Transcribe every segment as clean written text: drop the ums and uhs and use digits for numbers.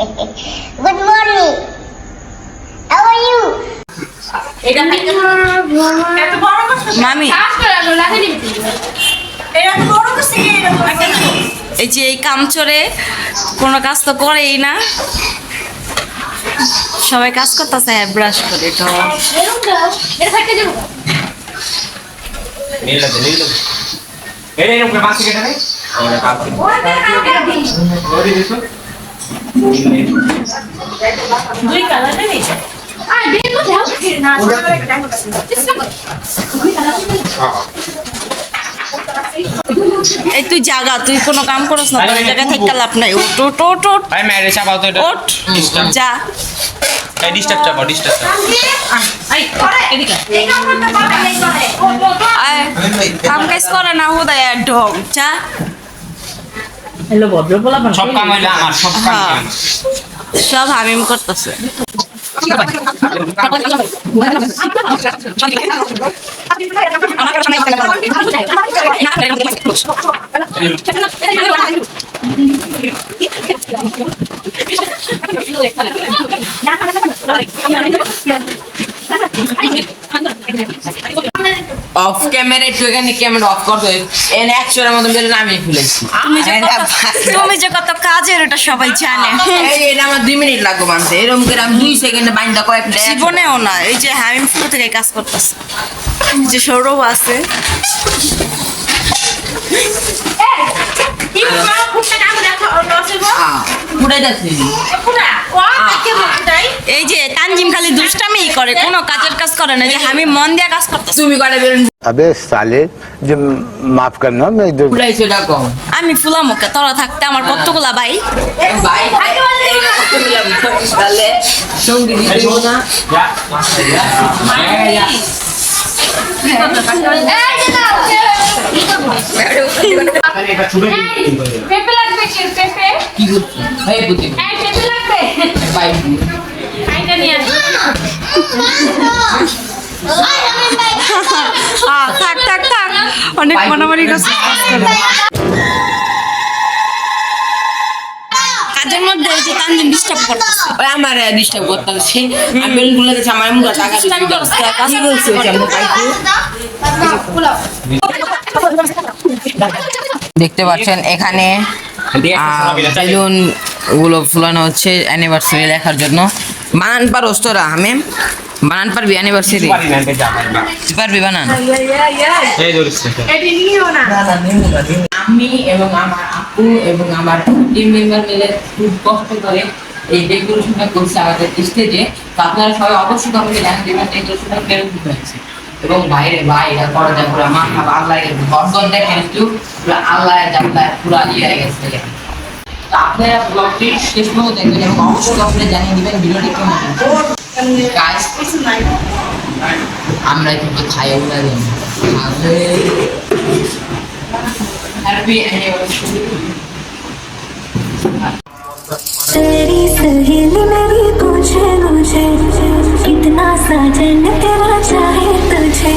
Good morning. How are you? মামি এই যে এই কামচোরে কোনো কাজ তো করেই না, সবাই কাজ করতেছে ব্রাশ করে তো এই তুই জাগা, তুই কোনো কাম করছ না, তোর জায়গা থেকে লাভ নাই। ওট ওট ওট ওট ভাই মেরে চাপাও তো এটা ওট যা এই ডিস্টার্ব চাপাও ডিস্টার্ব কাম কাজ করে না হুদায় ঢং যা। সব কাম হইলো আমার সব কাম হ্যাঁ, সব হামিম করতেছে। অফ ক্যামেরা একটু এখানে ক্যামেরা অফ করতে এন অ্যাকচুয়ালি আমাদের মেরে নামিয়ে ফেলেছি। তুমি যে কত কাজের এটা সবাই জানে। এটা আমার 2 মিনিট লাগবে বানতে, এরকম করে আমি 2 সেকেন্ডে বাইন্দা কয়েকটা জীবনেও না, এই যে হামিম ফুটো থেকে কাজ করতেছে, যে সৌরভ আছে পুড়ে যাচ্ছে। এই যে তানজিম খালি দুষ্টামি করে, কোনো কাজের কাজ করে না, যে হামিম মন দিয়ে কাজ করতেছে। তুমি করে বেরোন अबे साले जो माफ करना मैं जो পুড়াইছো ডাকো আমি ফুলা মুখে তোরা থাকতে আমার কতগুলা ভাই। ভাই তাহলে সঙ্গী দিব না। পেঁপে লাগবে কি পেঁপে? কি করছো ভাই বুঝি এই পেঁপে লাগবে? ভাই এইটা নিয়ে আসো। থাক থাক থাক, অনেক মারামারি করছে কাজের মধ্যে। এই যে তানজিম ডিস্টার্ব করতেছে, ওই আমার ডিস্টার্ব করতেছে। আমি বেলগুলো দিছি আমার মুখে টাকা দুষ্টামি করছে, কাজ কি বলছো আমি পাইছি। দেখতে পাচ্ছেন এখানে বেলুন গুলো ফুলানো হচ্ছে অ্যানিভার্সারি লেখার জন্য। বানান পারোস তোরা? আমি বানান পারবি অ্যানিভার্সারি? পারবি বানান? এই ধরছে এটি নিও না। আমি এবং আমার আপু এবং আমার টিম মেম্বার মিলে খুব কষ্ট করে এই ডেকোরেশনটা করছে আমাদের স্টেজে। তো আপনারা সবাই অবশ্যই কমেন্টে জানিয়ে দেবেন ডেকোরেশনটা কেরকম হয়েছে। এবং বাইরে বাইরে করা যায় পুরো মাথা আল্লাহ বরকত দেখেন একটু পুরো আল্লাহ জানলা পুরো ইয়ে হয়ে গেছে। তো আপনারা ব্লগটি শেষ পর্যন্ত দেখবেন এবং অবশ্যই কমেন্টে জানিয়ে দিবেন ভিডিওটি কেমন হয়েছে। গাইস আমরা কিন্তু খাই ওনা দিন হ্যাপি অ্যানিভার্সারি। तेरी सहेली मेरी पूछे मुझे कितना साजन तेरा चाहे तुझे।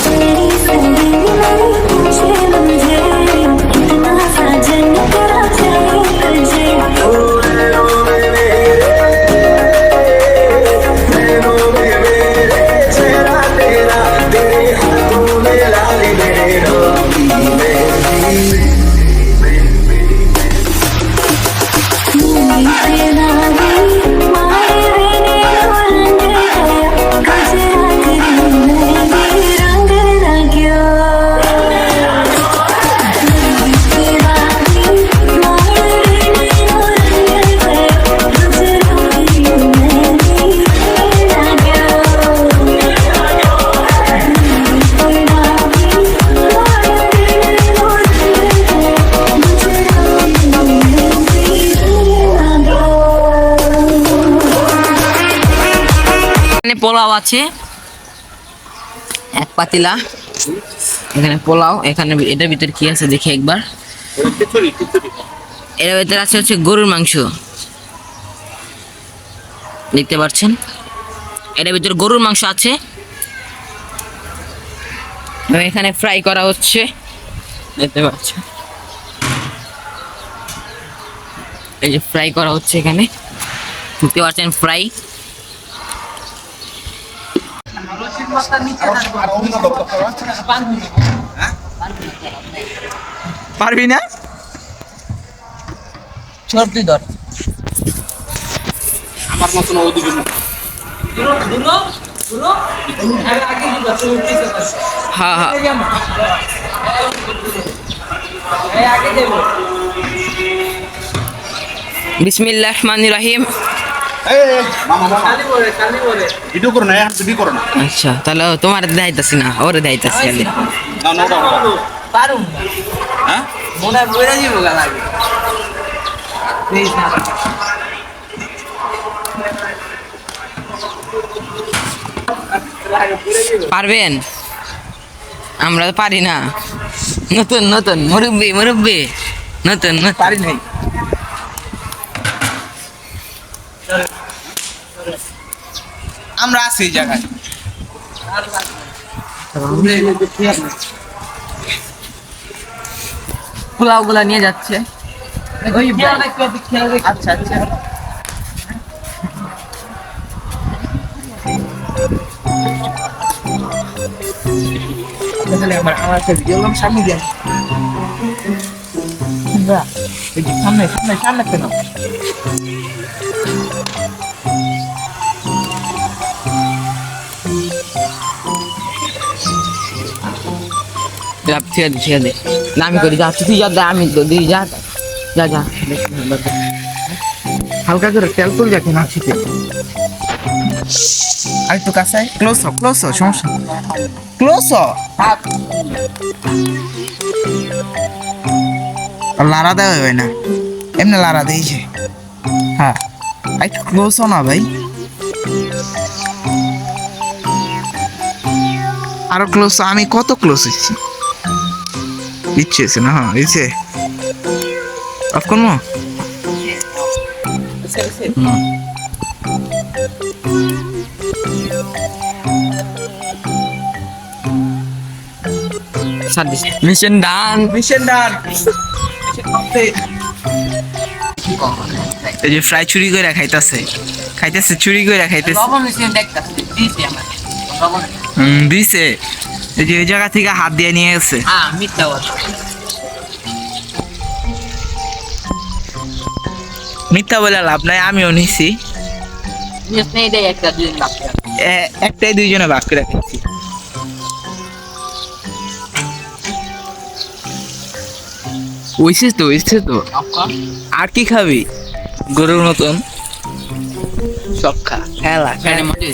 तेरी सहेली मेरी पूछे मुझे कितना साजन तेरा चाहे तुझे। পোলাও আছে এক পাতিলা, এখানে পোলাও, এখানে এটার ভিতরে কি আছে দেখি একবার। এর ভিতরে আছে হচ্ছে গরুর মাংস, দেখতে পাচ্ছেন এটার ভিতরে গরুর মাংস আছে। এবং এখানে ফ্রাই করা হচ্ছে, দেখতে পাচ্ছ। এই যে ফ্রাই করা হচ্ছে এখানে, দেখতে পাচ্ছেন ফ্রাই। পারবি না? সর্দি ধর আমার মতন ওদিকে হ্যাঁ হ্যাঁ বিসমিল্লাহির রহমানির রহিম। ভিডিও করো না, ভিডিও করো না। আচ্ছা তাহলে তোমার দাইতাছি না, ওরে দাইতাছি খালি। না না ওটা পারুম না, হ্যাঁ মনে হয় বইরা দিব গা লাগে। প্লিজ না পারবেন? আমরা তো পারি না, নতুন নতুন মুরব্বি মুরব্বি নতুন নতুন পারি নাই। আমরা আছি এই জায়গায়। পোলাও গুলা নিয়ে যাচ্ছে। আচ্ছা আচ্ছা আমার একটা ভিডিও করলাম, সামনে দিয়ে সামনে সামনে সামনে কেন? ঠিক আছে না আমি করি, যা তুই যা, আমি তো দিই, যা যা যা। হালকা করে তেল করে যাকে না ছিটে। আর একটু কাছে ক্লোজ হ, ক্লোজ হ, সমস্যা ক্লোজ হ। লারা দেওয়া হবে না, এমনি লারা দিয়েছে। হ্যাঁ একটু ক্লোজ হ না ভাই, আরো ক্লোজ। আমি কত ক্লোজ হচ্ছি, ইচ্ছে আছে না? হ্যাঁ ইচ্ছে অফ করবো। মিশন ডান। মিশন ডান। এই যে ফ্রাই চুরি করে খাইতেছে, খাইতেছে চুরি করে খাইতেছে। লবণ মিশন দেখতাছি দিছি আমাকে লবণ। দিছে, এই যে ওই জায়গা থেকে হাত দিয়ে নিয়ে গেছে। হ্যাঁ মিথ্যা কথা, মিথ্যা বলে লাভ নাই, আমিও নিছি। এটাই একটা দুই লাখ একটাই দুইজনে ভাগ করে খাইছি। ওইসে তো ওইসে তো, আর কি খাবি? গরুর মতন সব খা, খেলা ফ্যানে মধ্যে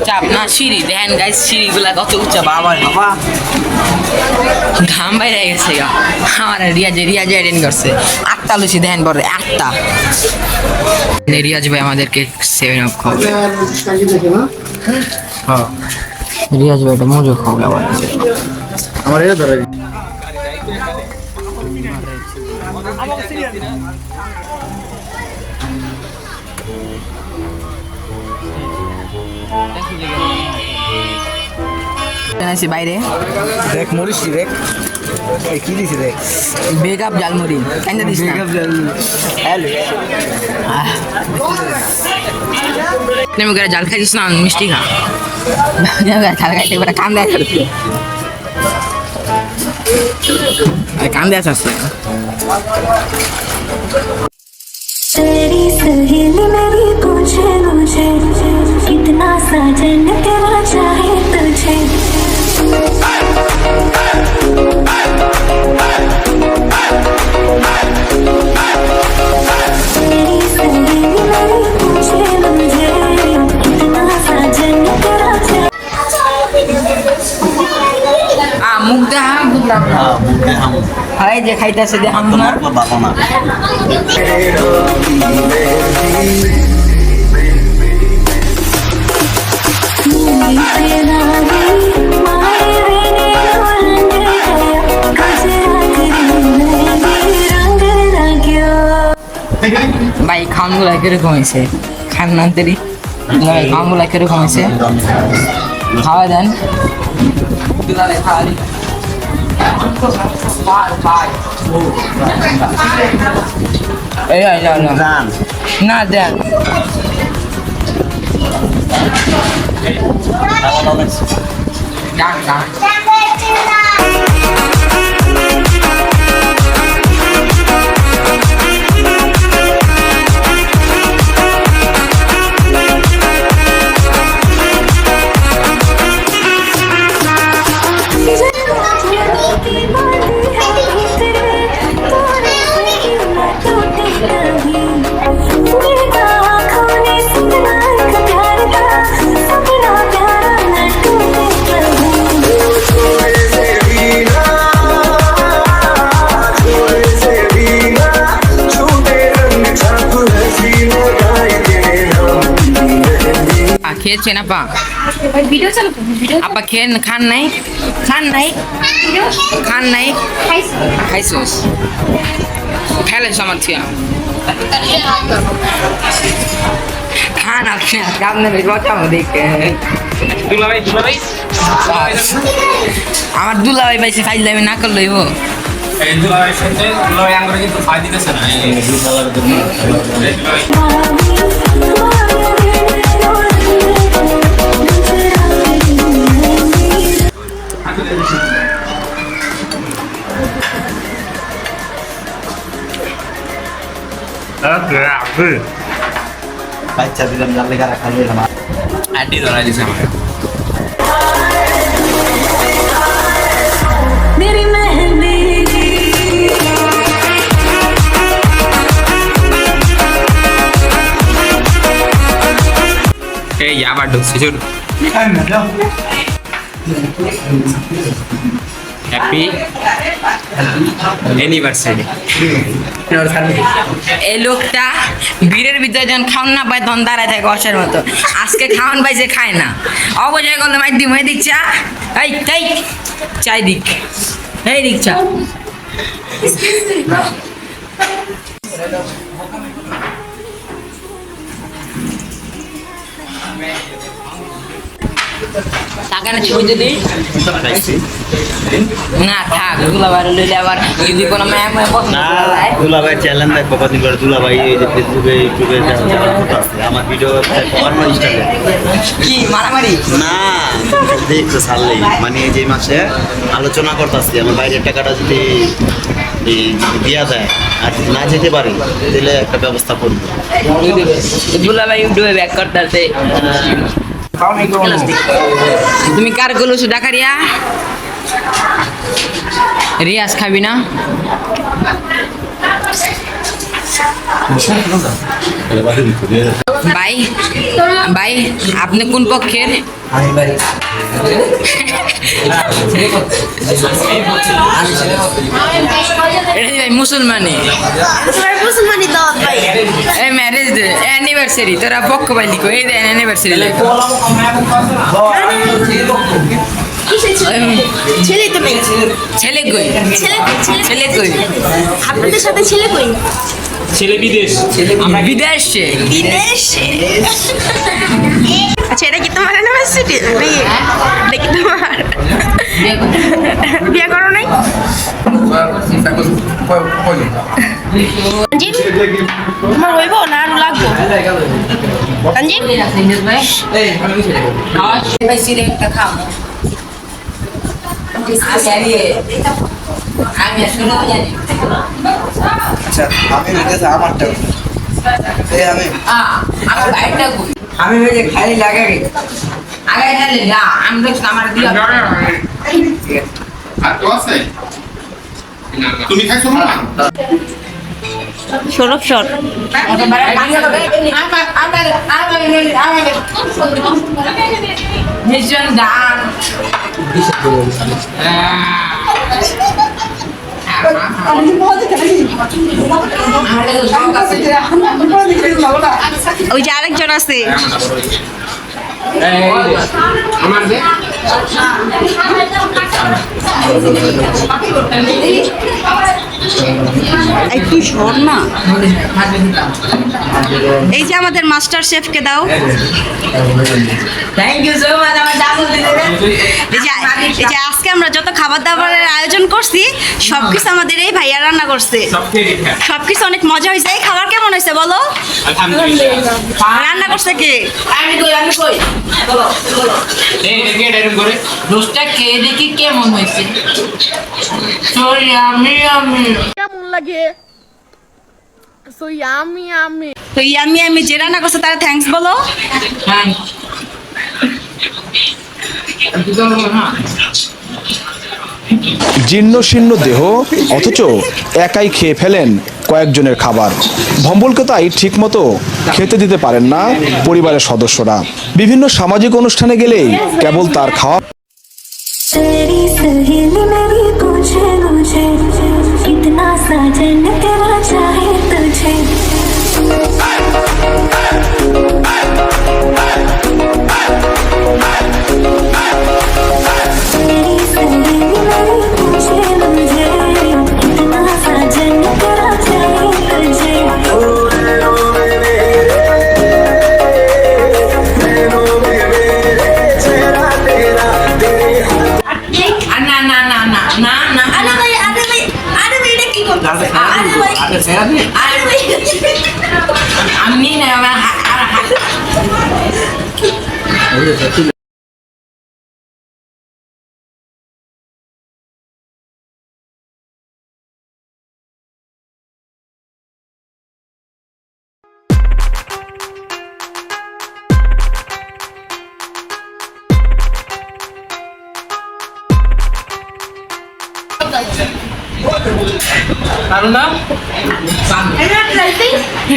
চাপ না। সিঁড়ি দেখেন গাইস, সিঁড়িগুলা কত উঁচা, বাবা বাবা ঘাম বাইরে গেছে গা। আমার রিয়াজ এডেন করছে 8টা লুচি দেখেন বড় 8টা। রিয়াজ ভাই আমাদেরকে 7 আপ খাওয়াবে। হ্যাঁ রিয়াজ ভাই এটা মজা খাওয়াবে আমার এটা ধরে আছি বাইরে। দেখ মরিস দেখ, এই কি দিছি দেখ, বেকআপ জালমুড়ি কাইন্দা দিস না। হ্যালো তুমি করে জাল খাইছিস না, মিষ্টি খা। জাল খাইতে করে কান দেয় খাচ্ছি, কান দেয় আসছে। तेरी सहेली मेरी पूछे मुझे, कितना साजन तेरा चाहे तुझे। तेरी सहेली मेरी पूछे मुझे, कितना साजन तेरा चाहे। মুখ দেখা বুঝলাম না। এই যে খাইতেছে দেখাম না বাবা না ভাই খাওয়ানগুলো কিরকম হয়েছে খান না দেরি ভাই খাওয়ানগুলো কিরকম হয়েছে খাওয়া দেন না দেন খেয়েছেন আপা ভিডিও চালু ভিডিও আপা খেয়ে খান নাই খান নাই খাইছোস খেলেছ আমার থিয়া খান আপনি আপনার কথা দেখে আমার দুলাভাই পাইছে ফাইল আমি না করলে বাচ্চা দিলাম জানলে কারা খাইয়ে দিলাম আড্ডি ধরাই দিছে আমাকে मेरी मेहंदी এই আবার ঢুকছে শুন হ্যাপি অ্যানিভার্সারি এই লোকটা ভিড়ের ভিতরে যখন খাওয়ান না পায় তখন দাঁড়ায় থাকে অসের মতো আজকে খাওয়ান পাইছে খায় না অবজয় করলে মাই দিম এই দিক চা এই চাই দিক এই দিক চা টাকা না ছবি যদি না থাক দুলাভাই লইলে আবার যদি কোনো ম্যাম না দুলাভাই চ্যালেঞ্জ দেখবো কদিন করে দুলাভাই এই যে ফেসবুকে ইউটিউবে ফটো আছে আমার ভিডিও আমার ইনস্টাগ্রামে কি মারামারি না দেখতে ছাড়লেই মানে এই যে মাসে আলোচনা করতেছি আমার বাইরের টাকাটা যদি দেওয়া যায় আর যদি না যেতে পারি তাহলে একটা ব্যবস্থা করবো দুলাভাই ইউটিউবে ব্যাক করতেছে তুমি কার গুলো ডাকারিয়া রিয়াজ খাবি না ভাই ভাই আপনি কোন পক্ষের মুসলমানি মুসলমানি দাওয়াত ভাই এই ম্যারেজ ডে অ্যানিভার্সারি তোরা পক্ষ পাই লিখো এই দে অ্যানিভার্সারি লিখো ছেলে তো নেই ছেলে কই ছেলে কই আপনাদের সাথে ছেলে কই ছেলে বিদেশ আমরা বিদেশে বিদেশে আচ্ছা এটা কি তোমার ইউনিভার্সিটি এটা কি তোমার বিয়ে করো নাই তোমার হইব না আরো লাগবো সঞ্জীব আচ্ছা আমি রেখেছি আমারটা আমি ওই যে খালি লাগে আগে খালি না আমি দেখছি আমার দিয়া আর তো আছে তুমি খাইছো না সৌরভ সর মিশন দান ওই যে আরেকজন আছে আমার যে একটু সর না। এই যে আমাদের মাস্টার শেফকে দাও। থ্যাংক ইউ সো মাচ আমার দাবল দিতে। এই যে আজকে আমরা যত খাবার দাবারের আয়োজন করছি সবকিছু আমাদের এই ভাইয়া রান্না করছে। সবকিছু অনেক মজা হয়েছে। এই খাবার কেমন হয়েছে বলো? রান্না করছে কে? আমি কই বলো এই দেখে এরকম করে রোস্টটা খেয়ে দেখি কেমন হয়েছে। সরি আমি তো আমি যে রান্না করছে তারা থ্যাঙ্কস বলো। হ্যাঁ জীর্ণ শীর্ণ দেহ অথচ একাই খেয়ে ফেলেন কয়েকজনের খাবার। ভম্বলকে তাই ঠিকমতো খেতে দিতে পারেন না পরিবারের সদস্যরা। বিভিন্ন সামাজিক অনুষ্ঠানে গেলেই কেবল তার খাওয়া। तेरी सहेली मेरी पूछे मुझे कितना साजन तेरा चाहे तुझे तेरी सहेली मेरी पूछे मुझे कितना साजन तेरा चाहे तुझे না না না না না না আরে ভাই এটা কি করতেছে? আরে ভাই আমি না আমার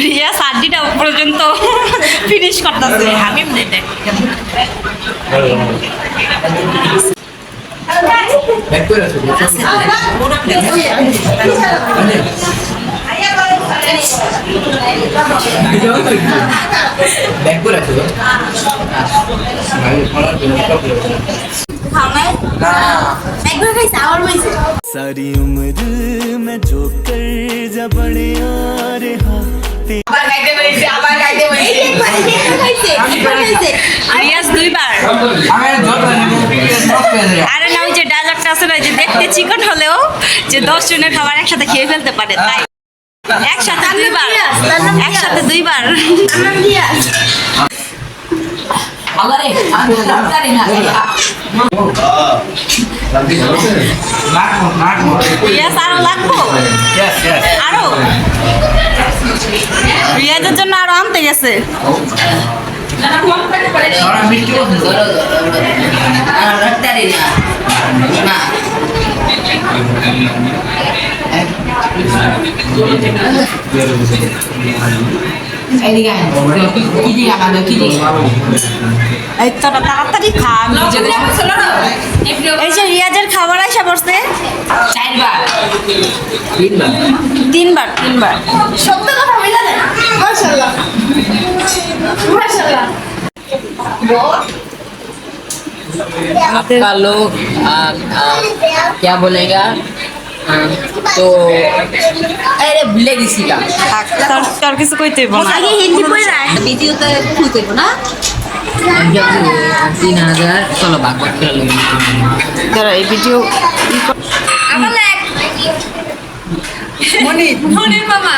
রিয়া সার্ডিটা পর্যন্ত ফিনিশ করতেছে। আমি একবার খাইছে আবার হইছে। सारी उम्र मैं जो कर जा बड़े आ रहा আবার গাইতে বলেছি আবার গাইতে বলেছি রিয়াজ দুইবার। আরে না ওই যে ডায়লগটা আছে না যে দেখতে চিকন হলেও যে 10 জনের খাবার একসাথে খেয়ে ফেলতে পারে তাই একসাথে দুইবার। আল্লাহ রে আমি জানি না রিয়াজ আরো লাগবো আরো রিয়াজের জন্য আরো আনতে গেছে। এই তোরা তাড়াতাড়ি খা। এই যে রিয়াজের খাবার আসা পড়ছে 3বার। শব্দ কথা মিলা না মাশাআল্লাহ মাশাআল্লাহ आपका लोग क्या बोलेगा तो अरे भूले किसी का তোর কিছু কইতে হইব না। হিন্দি পড়ে না ভিডিওতে ফুল করব না 3000 চলো ভাগ ভাগ করে লোক তোরা এই ভিডিও আমার লাগ মনির মামা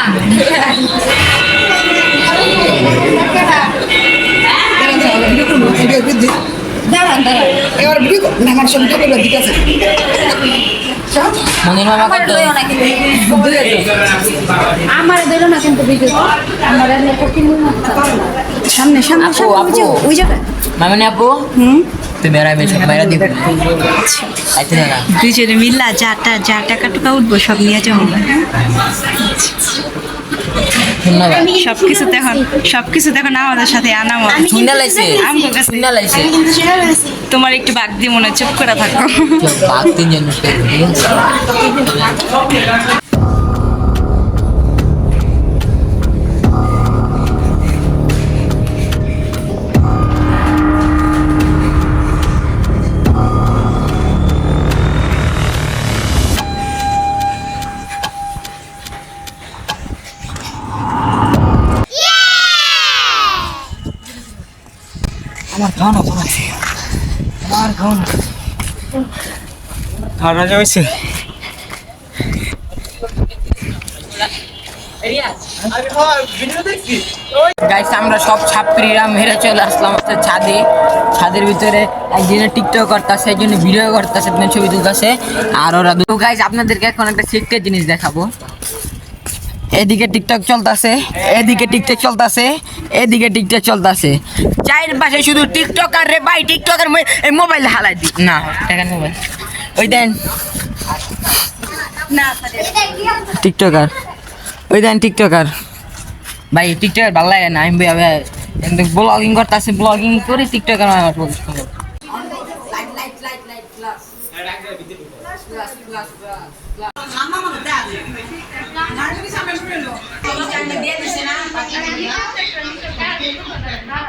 দাঁড়ান এবার ভিডিও আমার সঙ্গে দিতে আছে মনির মামা কত আমার দিল না কিন্তু ভিডিও আমার সামনে আপু আপু ওই জায়গায় মামনি আপু তো মেরা দেখো আইতে না দুইজনে মিল্লা যা টাকা টুকা উঠবো সব নিয়ে যাবো। ধন্যবাদ। সবকিছু এখন আমাদের সাথে আনামত। শুনে লাইছে আমগো কাছে শুনে লাইছে তোমার একটু বাগ দিয়ে মনে হয় চুপ করে থাকো। বাঘ তিনজন আমার খাওয়ানো কমাচ্ছে আমার খাওয়ানো খাওয়া যাচ্ছে গাইস আমরা সব ছাত্রীরা মেরে চলে আসলাম আমাদের ছাদের ভিতরে একদিনে টিকটক করতেছে একজনে ভিডিও করতেছে একজন ছবি তুলতেছে আর ওরা দু গাইস আপনাদেরকে এখন একটা সিক্রেট জিনিস দেখাবো এদিকে টিকটক চলতেছে এদিকে টিকটক চলতেছে এদিকে টিকটক চলতেছে চায়ের পাশে শুধু টিকটক আর রে ভাই টিকটকের মোবাইল হালাই দি না টাকা মোবাইল ওই দেন টিকটকার ওই দেন টিকটকার ভাই টিকটকার ভালো লাগে না আমি ব্লগিং করতেছি ব্লগিং করে টিকটকার আমার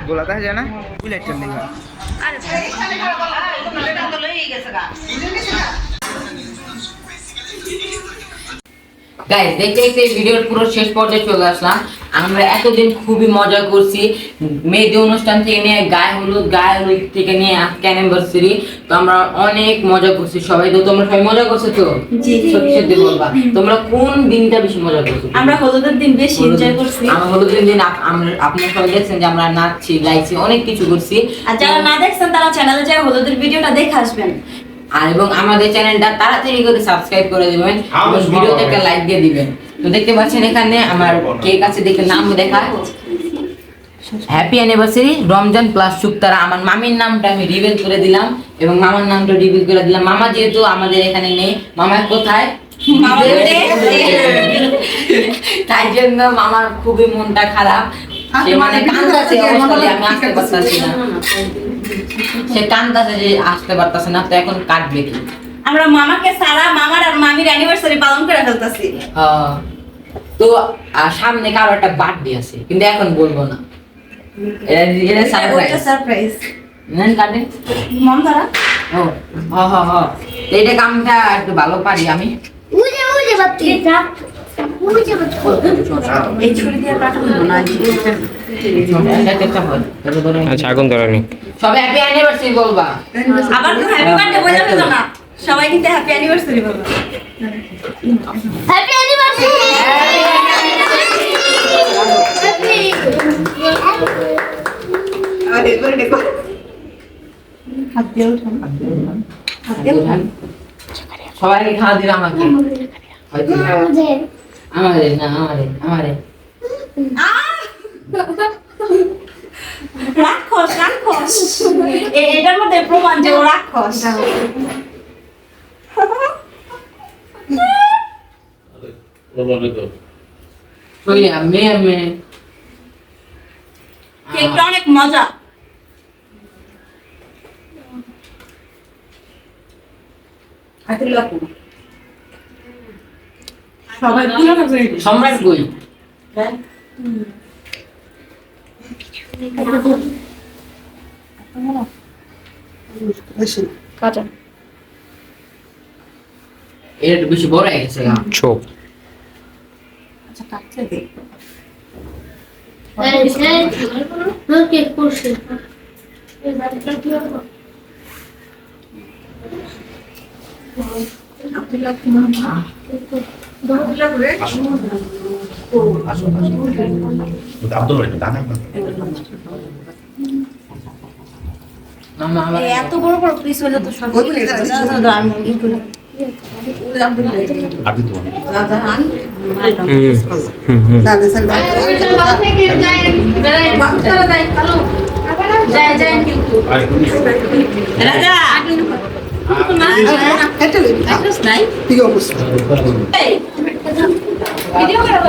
গোলা দেখা যায় না বুলেটটা নেই গাইস দেখতে দেখতে ভিডিওর পুরো শেষ পর্যায়ে চলে আসলাম আমরা এতদিন খুবই মজা করছি মেহেদি অনুষ্ঠান থেকে নিয়ে গায়ে হলুদ থেকে নিয়ে আজকে অ্যানিভার্সারি তো আমরা অনেক মজা করছি সবাই তো তোমরা সবাই মজা করছো তো সত্যি সত্যি বলবা তোমরা কোন দিনটা বেশি মজা করছো আমরা হলুদের দিন বেশি এনজয় করছি। আমরা হলুদের দিন আমরা আপনারা সবাই দেখছেন যে আমরা নাচছি গাইছি অনেক কিছু করছি আর যারা না দেখছেন তারা চ্যানেলে যায় হলুদের ভিডিওটা দেখে আসবেন আর এবং আমাদের চ্যানেলটা তাড়াতাড়ি করে সাবস্ক্রাইব করে দিবেন এবং ভিডিওতে একটা লাইক দিয়ে দিবেন তো দেখতে পাচ্ছেন এখানে আমার কেক আছে দেখে নাম দেখা হ্যাপি অ্যানিভার্সারি রমজান প্লাস শুক্তারা আমার মামির নামটা আমি রিভিল করে দিলাম এবং মামার নামটা রিভিল করে দিলাম মামা যেহেতু আমাদের এখানে নেই মামা কোথায় তাই জন্য মামার খুবই মনটা খারাপ সে মানে কান্দাছে অবশ্যই আমি আসতে পারতাছি না সে কান্দাছে যে আসতে পারতাছে না তো এখন কাটবে কি আমরা মামাকে সারা মামার আর মামির অ্যানিভার্সারি পালন করে ফেলতাছি তো সামনে কারো একটা বার্থডে আছে কিন্তু এখন বলবো না এটা সারপ্রাইজ নেন কাটে মন ধরা ও হ্যাঁ তো এটা কামটা একটু ভালো পারি আমি উড়ে বাতি এই ছুরি দিয়ে কাটা হলো না আচ্ছা আগুন ধরানি সবাই হ্যাপি অ্যানিভার্সারি বলবা আবার তো হ্যাপি বার্থডে বলে দিল না সবাই কিন্তু হ্যাপি অ্যানিভার্সারি বলবে হ্যাপি অ্যানিভার্সারি আরে এবারে দেখো হাত দিয়ে উঠান সবাইকে খাওয়া দিলাম আমাকে আমাদের না আমাদের রাক্ষস এটার মধ্যে প্রমাণ যে ও রাক্ষস কেকটা অনেক মজা সবাই সম্রাট কই কাটা এটা একটু বেশি বড় হয়ে গেছে ছোপ আচ্ছা কাটছে দে কেক করছে মামা আবার এত বড় বড় পিস হলে তো সব আমি রাজা ভিডিও করে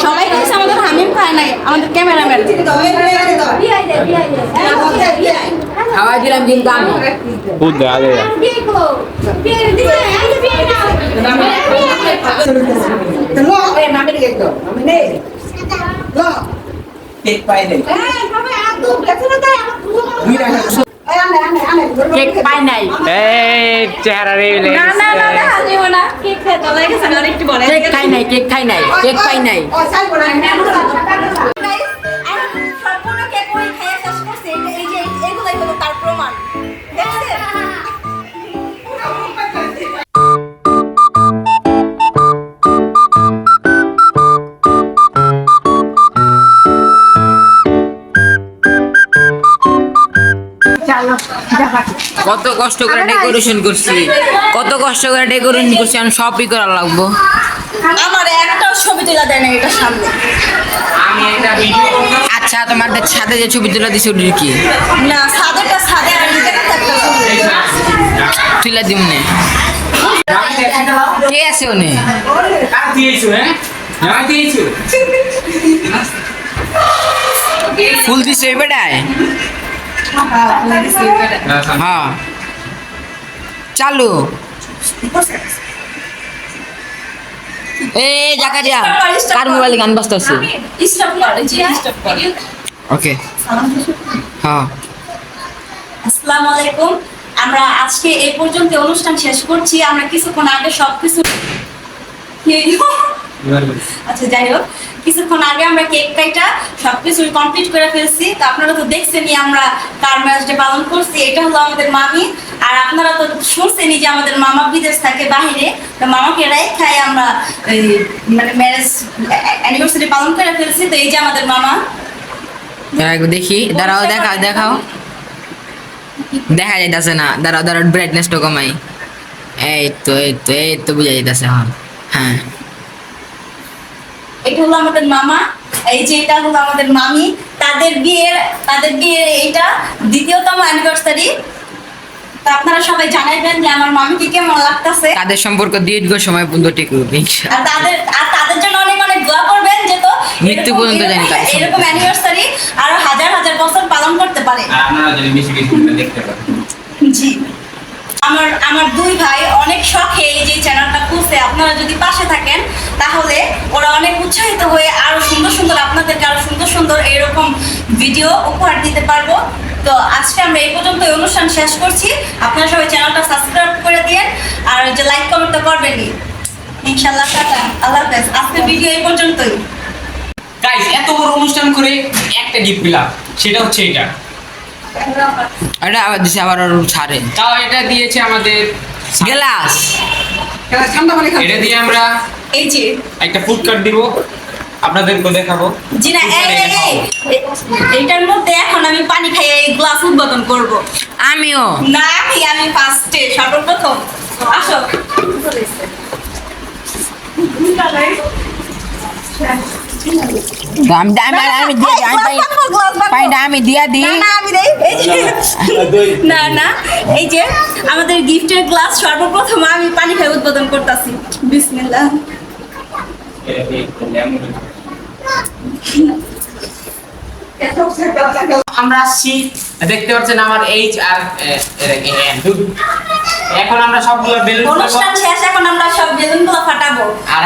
সবাই খাইছে, আমাদের হামিম খায় নাই, আমাদের ক্যামেরাম্যান। খাওয়াই দিলাম কিন্তু আমি কেক পাই নাই কেক পাই নাই কেক খাই নাই কেক খাই নাই কেক পাই নাই সম্পূর্ণ কেক ওই খাইয়া শেষ করছে। এই যে এগুলাই হলো তার প্রমাণ। দেখছেন? কত কষ্ট করে ডেকোরেশন করছি কত কষ্ট করে ডেকোরেশন করছি আমি সবই করা লাগবো আমার একটাও ছবি তুলে দেয় না এটার সামনে। আচ্ছা তোমাদের সাথে যে ছবি তুলে দিছো ওটা কি না, সাদেরটা সাদে আর নিজেটা একটা ছবি। তুলে দিমনে কে আছে ওনে ফুল দিছে এই বেটায় হ্যাঁ চালু এই জাকারিয়া কার মোবাইলে গান বাজতেছে স্টপ কর, এই যে স্টপ কর। ওকে হ্যাঁ আসসালামু আলাইকুম। আমরা আজকে এই পর্যন্ত অনুষ্ঠান শেষ করছি। আমরা কিছুক্ষণ আগে সবকিছু আচ্ছা যাই হোক, কিছুক্ষণ আগে আমরা কেক কাটা সবকিছু কমপ্লিট করে ফেলছি। তো আপনারা তো দেখছেনই আমরা কার ম্যারেজটা পালন করছি। এটা হলো আমাদের মামি, আর আপনারা তো শুনছেনই যে আমাদের মামা বিদেশ থাকে বাহিরে। তো মামাকে খাই আমরা মানে ম্যারেজ অ্যানিভার্সারি পালন করে ফেলছি। তো এই যে আমাদের মামা, দেখি দাঁড়াও দেখাও দেখাও দেখা যাইতাছে না দাঁড়াও দাঁড়াও ব্রাইটনেসটা কমাই এই তো এই তো এই তো বুঝা যাইতাছে হ্যাঁ হ্যাঁ এটা হলো আমাদের মামা, এই যে এটা হলো আমাদের মামি। তাদের বিয়ের এইটা দ্বিতীয়তম অ্যানিভার্সারি। তো আপনারা সবাই জানাইবেন যে আমার মামিকে কেমন লাগতেছে, তাদের সম্পর্ক দীর্ঘ সময় পর্যন্ত টিকবে ইনশাআল্লাহ। আর তাদের জন্য অনেক অনেক দোয়া করবেন যে তো মৃত্যু পর্যন্ত জানি তাদের সম্পর্ক। এরকম অ্যানিভার্সারি আরো হাজার হাজার বছর পালন করতে পারে। জি, আমার দুই ভাই অনেক শখে এই যে চ্যানেলটা খুলছে। আপনারা যদি পাশে থাকেন তাহলে ওরা অনেক উৎসাহিত হয়ে আরো সুন্দর সুন্দর আপনাদেরকে আরো সুন্দর সুন্দর এরকম ভিডিও উপহার দিতে পারবো। তো আজকে আমরা এই পর্যন্ত অনুষ্ঠান শেষ করছি। আপনারা সবাই চ্যানেলটা সাবস্ক্রাইব করে দিন, আর যে লাইক কমেন্ট করবেনই ইনশাআল্লাহ। টাটা, আল্লাহ হাফেজ। আজকের ভিডিও এই পর্যন্তই। গাইস, এত বড় অনুষ্ঠান করে একটা গিফট পেলাম, সেটা হচ্ছে এটা। এটা আবার দিছে আবার ওর ছাড়ে তাও এটা দিয়েছে আমাদের গ্লাস এটা দিয়ে আমরা এই যে একটা ফুড কার্ড দিব, আপনাদেরকে দেখাবো। জি না, এইটার মধ্যে এখন আমি পানি খাই এই গ্লাস উদ্বোধন করব। আমিও না, আমি ফার্স্টে সর্বপ্রথম। আসো, আমি দিয়া দিই না, এই যে আমাদের গিফটের গ্লাস সর্বপ্রথম আমি পানি খাই উদ্বোধন করতেছি। বিসমিল্লাহ। আমরা আসছি, দেখতে পাচ্ছেন আমার এইচ আর এখন আমরা সবগুলো বেলুন অনুষ্ঠান শেষ, এখন আমরা সব বেলুনগুলো ফাটাবো। আর